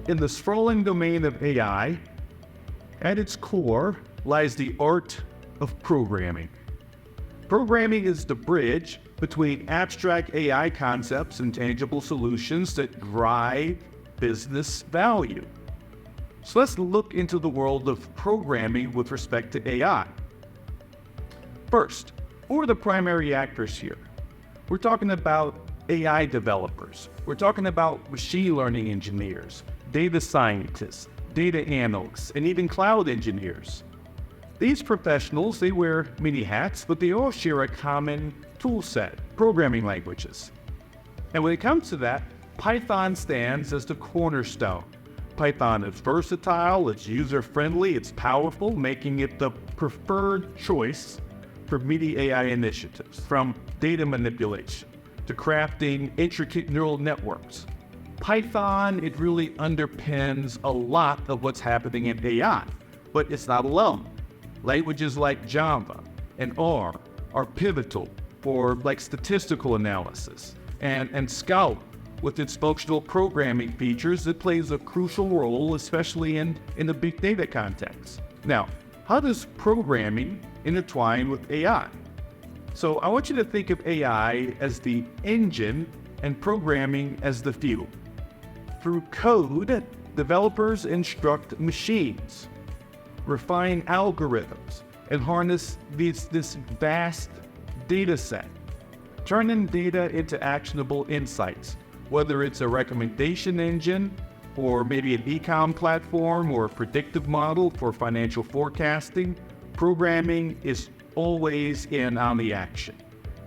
in the sprawling domain of AI, at its core lies the art of programming. Programming is the bridge between abstract AI concepts and tangible solutions that drive business value. So let's look into the world of programming with respect to AI. First, who are the primary actors here? We're talking about AI developers. We're talking about machine learning engineers, data scientists, data analysts, and even cloud engineers. These professionals, they wear many hats, but they all share a common tool set, programming languages. And when it comes to that, Python stands as the cornerstone. Python is versatile, it's user-friendly, it's powerful, making it the preferred choice for many AI initiatives, from data manipulation to crafting intricate neural networks. Python, it really underpins a lot of what's happening in AI, but it's not alone. Languages like Java and R are pivotal for statistical analysis, and Scala, with its functional programming features, it plays a crucial role, especially in the big data context. Now, how does programming intertwine with AI? So I want you to think of AI as the engine and programming as the fuel. Through code, developers instruct machines, refine algorithms, and harness this vast data set, turning data into actionable insights, whether it's a recommendation engine or maybe an e-com platform or a predictive model for financial forecasting. Programming is always in on the action.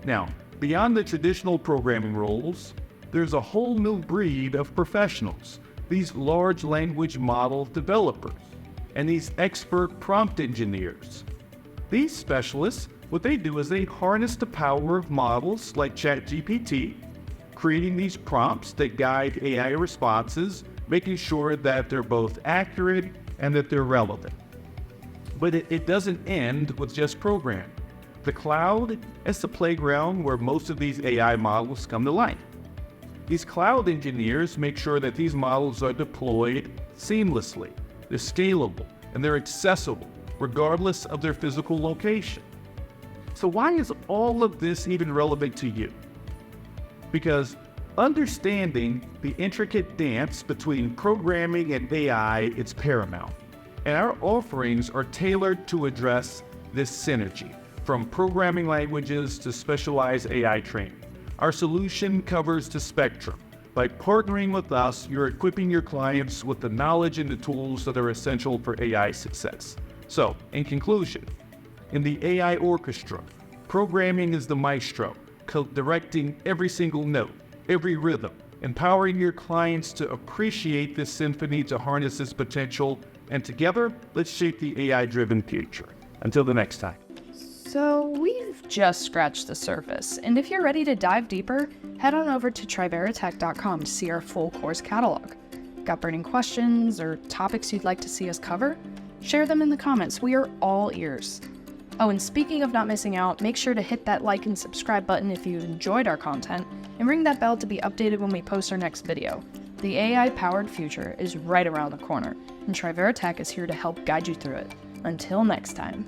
Now, beyond the traditional programming roles, there's a whole new breed of professionals, these large language model developers, and these expert prompt engineers. These specialists, what they do is they harness the power of models like ChatGPT, creating these prompts that guide AI responses, making sure that they're both accurate and that they're relevant. But it doesn't end with just programming. The cloud is the playground where most of these AI models come to life. These cloud engineers make sure that these models are deployed seamlessly, they're scalable, and they're accessible, regardless of their physical location. So why is all of this even relevant to you? Because understanding the intricate dance between programming and AI is paramount. And our offerings are tailored to address this synergy, from programming languages to specialized AI training. Our solution covers the spectrum. By partnering with us, you're equipping your clients with the knowledge and the tools that are essential for AI success. So, in conclusion, in the AI orchestra, programming is the maestro, directing every single note, every rhythm, empowering your clients to appreciate this symphony, to harness its potential, and together, let's shape the AI-driven future. Until the next time. So we've just scratched the surface, and if you're ready to dive deeper, head on over to triveratech.com to see our full course catalog. Got burning questions or topics you'd like to see us cover? Share them in the comments. We are all ears. Oh, and speaking of not missing out, make sure to hit that like and subscribe button if you enjoyed our content, and ring that bell to be updated when we post our next video. The AI-powered future is right around the corner, and Trivera Tech is here to help guide you through it. Until next time.